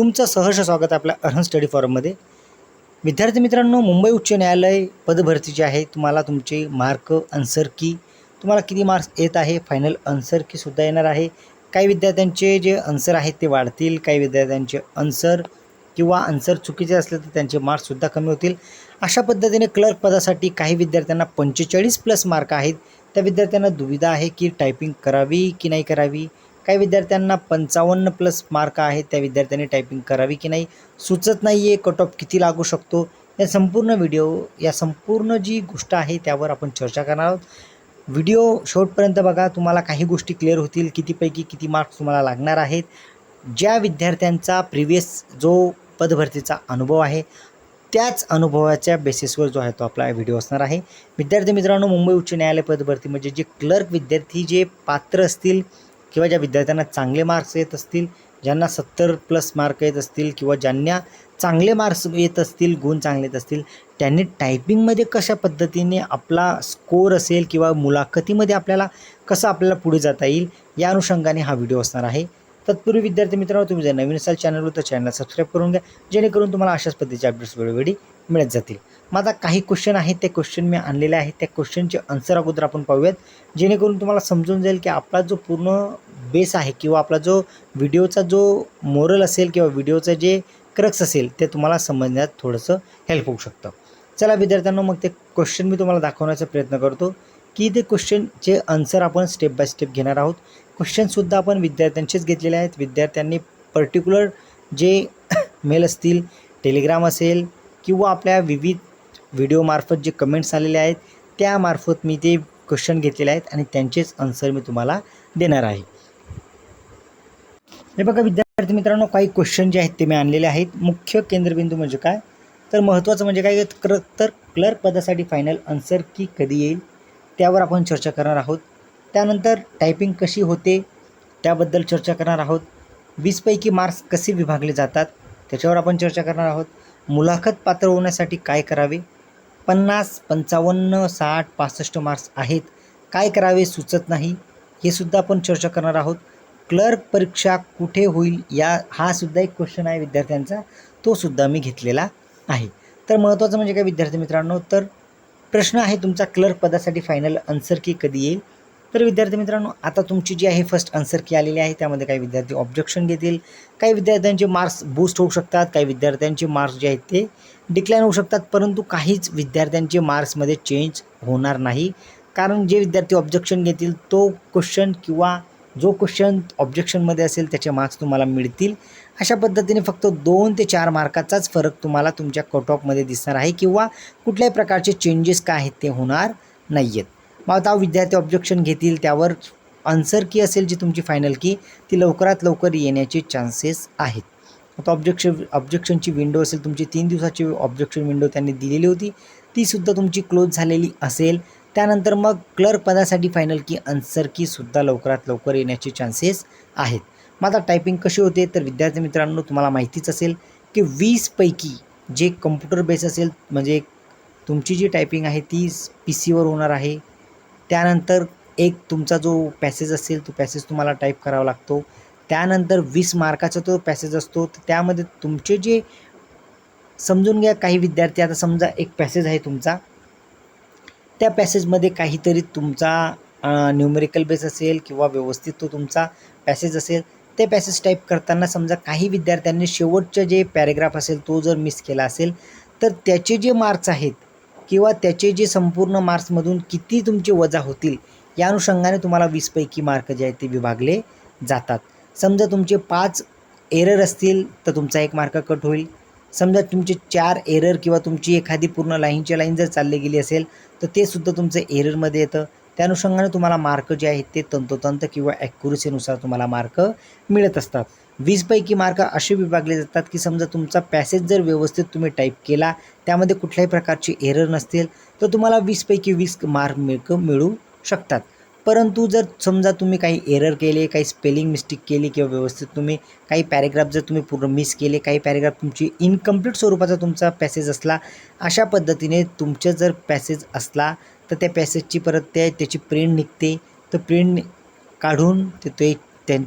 तुमचं सहर्ष स्वागत आहे आपल्या अर्हन स्टडी फॉरममध्ये। विद्यार्थी मित्रांनो, मुंबई उच्च न्यायालय पदभरती जी आहे, तुम्हाला तुमचे मार्क, आन्सर की तुम्हाला किती मार्क्स येत आहे, फायनल आन्सर की सुद्धा येणार आहे। काही विद्यार्थ्यांचे जे आन्सर आहेत ते वाढतील, काही विद्यार्थ्यांचे आन्सर किंवा आन्सर चुकीचे असले तर त्यांचे मार्क्ससुद्धा कमी होतील। अशा पद्धतीने क्लर्क पदासाठी काही विद्यार्थ्यांना 45+ मार्क आहेत। त्या विद्यार्थ्यांना दुविधा आहे की टायपिंग करावी की नाही करावी। काही विद्यार्थ्यांना 55+ मार्क आहेत, त्या विद्यार्थ्यांनी टायपिंग करावी की नाही सुचत नाही आहे, कट ऑफ किती लागू शकतो। या संपूर्ण जी गोष्ट आहे त्यावर आपण चर्चा करणार आहोत। व्हिडिओ शेवटपर्यंत बघा, तुम्हाला काही गोष्टी क्लिअर होतील, कितीपैकी किती मार्क्स तुम्हाला लागणार आहेत। ज्या विद्यार्थ्यांचा प्रिव्हियस जो पदभरतीचा अनुभव आहे त्याच अनुभवाच्या बेसिसवर जो आहे तो आपला व्हिडिओ असणार आहे। विद्यार्थी मित्रांनो, मुंबई उच्च न्यायालय पदभरती म्हणजे जे क्लर्क विद्यार्थी जे पात्र असतील किंवा ज्या विद्यार्थ्यांना चांगले मार्क्स येत असतील, ज्यांना 70+ मार्क येत असतील किंवा ज्यांना चांगले मार्क्स येत असतील, गुण चांगले येत असतील, त्यांनी टायपिंगमध्ये कशा पद्धतीने आपला स्कोअर असेल किंवा मुलाखतीमध्ये आपल्याला पुढे जाता येईल, या अनुषंगाने हा व्हिडिओ असणार आहे। तत्पूर्वी विद्यार्थी मित्रांनो, तुम्ही जर नवीन असाल चॅनलवर तर चॅनलला सबस्क्राईब करून घ्या, जेणेकरून तुम्हाला अशाच पद्धतीचे अपडेट्स वेळोवेळी मिळत जातील। मग आता काही क्वेश्चन आहेत, ते क्वेश्चन मी आणलेले आहेत, त्या क्वेश्चनचे आन्सर अगोदर आपण पाहूयात, जेणेकरून तुम्हाला समजून जाईल की आपला जो पूर्ण बेस आहे किंवा आपला जो व्हिडिओचा जो मोरल असेल किंवा व्हिडिओचं जे क्रक्स असेल ते तुम्हाला समजण्यात थोडंसं हेल्प होऊ शकतं। चला विद्यार्थ्यांनो, मग ते क्वेश्चन मी तुम्हाला दाखवण्याचा प्रयत्न करतो की ते क्वेश्चनचे आन्सर आपण स्टेप बाय स्टेप घेणार आहोत। क्वेश्चनसुद्धा आपण विद्यार्थ्यांचेच घेतलेले आहेत। विद्यार्थ्यांनी पर्टिक्युलर जे मेल असतील, टेलिग्राम असेल किंवा आपल्या विविध व्हिडिओमार्फत जे कमेंट्स आलेले आहेत त्यामार्फत मी ते क्वेश्चन घेतलेले आहेत आणि त्यांचेच आन्सर मी तुम्हाला देणार आहे। हे बघा विद्यार्थी मित्रांनो, काही क्वेश्चन जे आहेत ते मी आणलेले आहेत। मुख्य केंद्रबिंदू म्हणजे काय, तर महत्त्वाचं म्हणजे काय तर क्लर्क पदासाठी फायनल आन्सर की कधी येईल त्यावर आपण चर्चा करणार आहोत। त्यानंतर टायपिंग कशी होते त्याबद्दल चर्चा करणार आहोत। 20 पैकी मार्क्स कसे विभागले जातात त्याच्यावर आपण चर्चा करणार आहोत। मुलाखत पात्र होण्यासाठी काय करावे, 50, 55, 60, 65 मार्क्स आहेत, काय करावे सुचत नाही, हे सुद्धा आपण चर्चा करणार आहोत। क्लर्क परीक्षा कुठे होईल हा सुद्धा एक क्वेश्चन आहे विद्यार्थ्यांचा, तो सुद्धा मी घेतलेला आहे। तर महत्त्वाचं म्हणजे काय विद्यार्थी मित्रांनो, तर प्रश्न आहे तुमचा क्लर्क पदासाठी फायनल आन्सर की कधी येईल। तर विद्यार्थी मित्रांनो, आता तुमची जी आहे फर्स्ट आन्सर की आलेली आहे, त्यामध्ये काही विद्यार्थी ऑब्जेक्शन घेतील, काही विद्यार्थ्यांचे मार्क्स बूस्ट होऊ शकतात, काही विद्यार्थ्यांचे मार्क्स जे आहेत ते डिक्लाइन होऊ शकतात, परंतु काहीच विद्यार्थ्यांचे मार्क्समध्ये चेंज होणार नाही। कारण जे विद्यार्थी ऑब्जेक्शन घेतील तो क्वेश्चन किंवा जो क्वेश्चन ऑब्जेक्शनमध्ये असेल त्याचे मार्क्स तुम्हाला मिळतील। अशा पद्धतीने फक्त 2 ते 4 मार्काचाच फरक तुम्हाला तुमच्या कट ऑफमध्ये दिसणार आहे किंवा कुठल्याही प्रकारचे चेंजेस काय आहेत ते होणार नाही आहेत। मग आता विद्यार्थी ऑब्जेक्शन घेतील, त्यावर आन्सर की असेल जी तुमची फायनल की ती लवकरात लवकर येण्याचे चान्सेस आहेत। आता ऑब्जेक्शनची विंडो असेल तुमची, 3 दिवसाची ऑब्जेक्शन विंडो त्यांनी दिलेली होती, तीसुद्धा तुमची क्लोज झालेली असेल। त्यानंतर मग क्लर्क पदासाठी फायनल की आन्सर की सुद्धा लवकरात लवकर येण्याचे चान्सेस आहेत। मग आता टायपिंग कशी होते, तर विद्यार्थी मित्रांनो तुम्हाला माहितीच असेल की 20 पैकी जे कम्प्युटर बेस असेल, म्हणजे तुमची जी टायपिंग आहे ती PC वर होणार आहे। त्यानंतर एक तुमचा जो पॅसेज असेल तो पॅसेज तुम्हाला टाईप करावा लागतो। त्यानंतर 20 मार्काचा तो पॅसेज असतो, तर त्यामध्ये तुमचे जे समजून घ्या, काही विद्यार्थी आता समजा एक पॅसेज आहे तुमचा, त्या पॅसेजमध्ये काहीतरी तुमचा न्यूमेरिकल बेस असेल किंवा व्यवस्थित तो तुमचा पॅसेज असेल, ते पॅसेज टाईप करताना समजा काही विद्यार्थ्यांनी शेवटचं जे पॅरेग्राफ असेल तो जर मिस केला असेल, तर त्याचे जे मार्क्स आहेत किंवा त्याचे जे संपूर्ण मार्क्समधून किती तुमचे वजा होतील या अनुषंगाने तुम्हाला 20 पैकी मार्क जे आहेत ते विभागले जातात। समजा तुमचे 5 एरर असतील तर तुमचा 1 मार्क कट होईल। समजा तुमचे 4 एरर किंवा तुमची एखादी पूर्ण लाईनच्या लाईन जर चालली गेली असेल तर ते सुद्धा तुमचं एररमध्ये येतं। त्या अनुषंगाने तुम्हाला मार्क जे आहेत ते तंतोतंत किंवा ॲक्युरसीनुसार तुम्हाला मार्क मिळत असतात। 20 पैकी मार्क असे विभागले जातात की समजा तुमचा पॅसेज जर व्यवस्थित तुम्ही टाईप केला, त्यामध्ये कुठल्याही प्रकारचे एरर नसतील, तर तुम्हाला 20 पैकी 20 मार्क मिळू शकतात। परंतु जर समजा तुम्ही काही एरर केले, काही स्पेलिंग मिस्टेक केली किंवा व्यवस्थित तुम्ही काही पॅरेग्राफ जर तुम्ही पूर्ण मिस केले, काही पॅरेग्राफ तुमची इनकम्प्लीट स्वरूपाचा तुमचा पॅसेज असला, अशा पद्धतीने तुमचं जर पॅसेज असला तर त्या पॅसेजची परत त्याची प्रिंट निघते, तर प्रिंट काढून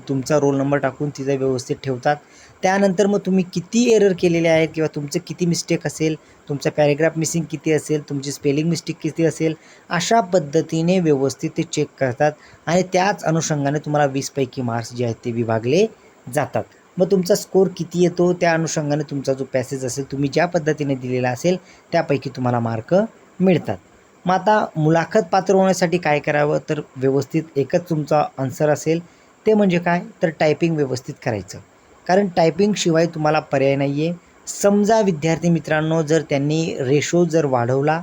तुमचा रोल नंबर टाकून तिचा व्यवस्थित ठेवतात। त्यानंतर मग तुम्ही किती एरर केलेले आहेत किंवा तुमचं किती मिस्टेक असेल, तुमचा पॅरेग्राफ मिसिंग किती असेल, तुमची स्पेलिंग मिस्टेक किती असेल, अशा पद्धतीने व्यवस्थित ते चेक करतात आणि त्याच अनुषंगाने तुम्हाला 20 पैकी मार्क्स जे आहेत ते विभागले जातात. मग तुमचा स्कोर किती येतो त्या अनुषंगाने तुमचा जो पॅसेज असेल तुम्ही ज्या पद्धतीने दिलेला असेल त्यापैकी तुम्हाला मार्क मिळतात. मग आता मुलाखत पात्र होण्यासाठी काय करावं, तर व्यवस्थित एकच तुमचा आन्सर असेल ते म्हणजे काय, तर टायपिंग व्यवस्थित करायचं. कारण टायपिंगशिवाय तुम्हाला पर्याय नाही आहे. समजा विद्यार्थी मित्रांनो जर त्यांनी रेशो जर वाढवला,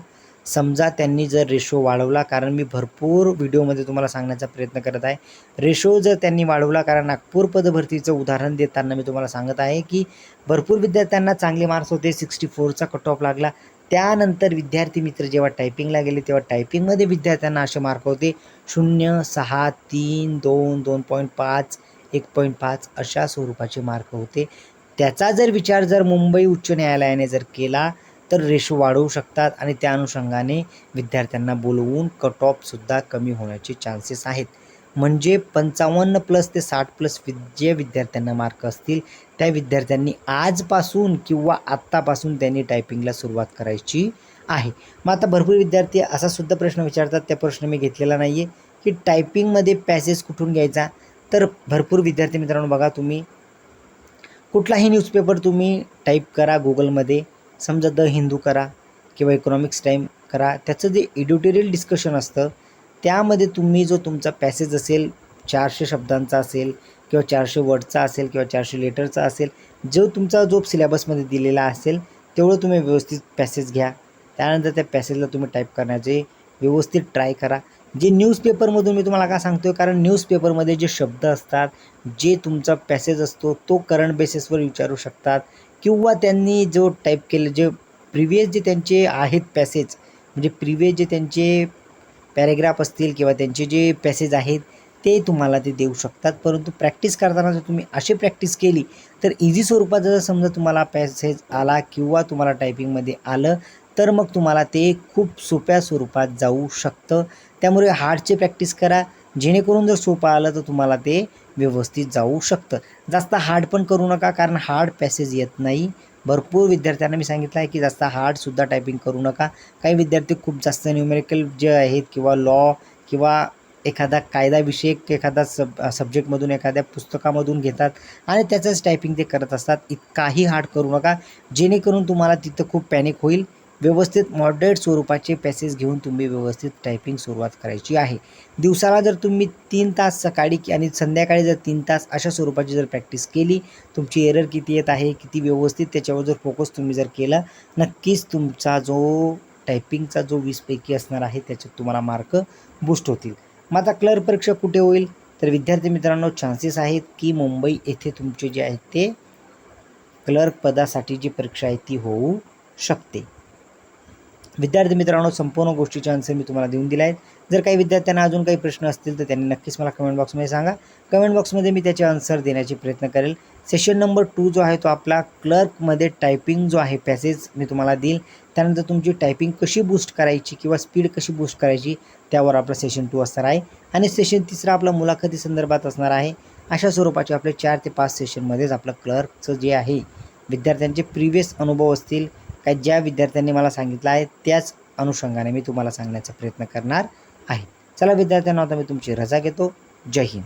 कारण मी भरपूर व्हिडिओमध्ये तुम्हाला सांगण्याचा प्रयत्न करत आहे. रेशो जर त्यांनी वाढवला, कारण नागपूर पदभरतीचं उदाहरण देताना मी तुम्हाला सांगत आहे की भरपूर विद्यार्थ्यांना चांगले मार्क्स होते, 64चा कट ऑफ लागला. त्यानंतर विद्यार्थी मित्र जेव्हा टायपिंगला गेले तेव्हा टायपिंगमध्ये विद्यार्थ्यांना असे मार्क होते 0, 6, 3, 2, 2.5, 1.5 अशा स्वरूपाचे मार्क होते. त्याचा जर विचार जर मुंबई उच्च न्यायालयाने जर केला तर रेशो वाढवू शकतात आणि त्या अनुषंगाने विद्यार्थ्यांना बोलवून कट ऑफसुद्धा कमी होण्याचे चान्सेस आहेत. म्हणजे 55+ ते 60+ जे विद्यार्थ्यांना मार्क असतील त्या विद्यार्थ्यांनी आजपासून किंवा आत्तापासून त्यांनी टायपिंगला सुरुवात करायची आहे. मग आता भरपूर विद्यार्थी असा सुद्धा प्रश्न विचारतात, त्या प्रश्न मी घेतलेला नाही आहे की टायपिंगमध्ये पॅसेज कुठून घ्यायचा. तर भरपूर विद्यार्थी मित्रांनो बघा, तुम्ही कुठलाही न्यूजपेपर तुम्ही टाईप करा गुगलमध्ये, समजा द हिंदू करा किंवा इकॉनॉमिक्स टाईम करा, त्याचं जे एडिटोरियल डिस्कशन असतं त्यामध्ये तुम्ही जो तुमचा पॅसेज असेल 400 शब्दांचा असेल किंवा 400 वर्डचा असेल किंवा 400 लेटरचा असेल, जो सिलेबसमध्ये दिलेला असेल तेवढं तुम्ही व्यवस्थित पॅसेज घ्या. त्यानंतर त्या पॅसेजला तुम्ही टाईप करण्याचे व्यवस्थित ट्राय करा. जे न्यूजपेपरमधून मी तुम्हाला का सांगतो, कारण न्यूजपेपरमध्ये जे शब्द असतात, जे तुमचा पॅसेज असतो तो करंट बेसिसवर विचारू शकतात किंवा त्यांनी जो टाईप केले जे प्रिव्हियस जे त्यांचे आहेत पॅसेज, म्हणजे प्रिव्हियस जे त्यांचे पॅरेग्राफ असतील किंवा त्यांचे जे पॅसेज आहेत ते तुम्हाला ते देऊ शकतात. परंतु प्रॅक्टिस करताना जर तुम्ही अशी प्रॅक्टिस केली तर इझी स्वरूपात जर समजा तुम्हाला पॅसेज आला किंवा तुम्हाला टायपिंगमध्ये आलं तर मग तुम्हाला ते खूप सोप्या स्वरूपात जाऊ शकतं. त्यामुळे हार्डची प्रॅक्टिस करा, जेणेकरून जर सोपं आलं तर तुम्हाला ते व्यवस्थित जाऊ शकतं. जास्त हार्ड पण करू नका, कारण हार्ड पॅसेज येत नाही. भरपूर विद्यार्थ्यांना मी सांगितलं आहे की जास्त हार्डसुद्धा टायपिंग करू नका. काही विद्यार्थी खूप जास्त न्यूमेरिकल जे आहेत किंवा लॉ किंवा एखादा कायदाविषयक एखादा सब्जेक्टमधून एखाद्या पुस्तकामधून घेतात आणि त्याचंच टायपिंग ते करत असतात. इतकाही हार्ड करू नका, जेणेकरून तुम्हाला तिथं खूप पॅनिक होईल. व्यवस्थित मॉडरेट स्वरूपाचे पॅसेज घेऊन तुम्ही व्यवस्थित टायपिंग सुरुवात करायची आहे. दिवसाला जर तुम्ही 3 तास सकाळी आणि संध्याकाळी जर 3 तास अशा स्वरूपाची जर प्रॅक्टिस केली, तुमची एरर किती येत आहे, किती व्यवस्थित त्याच्यावर जर फोकस तुम्ही जर केला, नक्कीच तुमचा जो टायपिंगचा जो 20 पैकी असणार आहे त्याच्यात तुम्हाला मार्क बूस्ट होतील. मग आता क्लर्क परीक्षा कुठे होईल, तर विद्यार्थी मित्रांनो चान्सेस आहेत की मुंबई येथे तुमचे जे आहेत ते क्लर्क पदासाठी जी परीक्षा आहे ती होऊ शकते. विद्यार्थी मित्रांनो संपूर्ण गोष्टीचे आन्सर मी तुम्हाला देऊन दिले आहेत. जर काही विद्यार्थ्यांना अजून काही प्रश्न असतील तर त्यांनी नक्कीच मला कमेंट बॉक्समध्ये सांगा. कमेंट बॉक्समध्ये मी त्याचे आन्सर देण्याचे प्रयत्न करेल. सेशन नंबर 2 जो आहे तो आपला क्लर्कमध्ये टायपिंग जो आहे पॅसेज मी तुम्हाला देईल. त्यानंतर तुमची टायपिंग कशी बूस्ट करायची किंवा स्पीड कशी बूस्ट करायची त्यावर आपला सेशन 2 असणार आहे. आणि सेशन 3 आपला मुलाखती संदर्भात असणार आहे. अशा स्वरूपाचे आपले 4 ते 5 सेशनमध्येच आपलं क्लर्कचं जे आहे विद्यार्थ्यांचे प्रिव्हियस अनुभव असतील, काय ज्या विद्यार्थ्यांनी मला सांगितलं आहे त्याच अनुषंगाने मी तुम्हाला सांगण्याचा प्रयत्न करणार आहे. चला विद्यार्थ्यांना आता मी तुमची रजा घेतो. जय हिंद.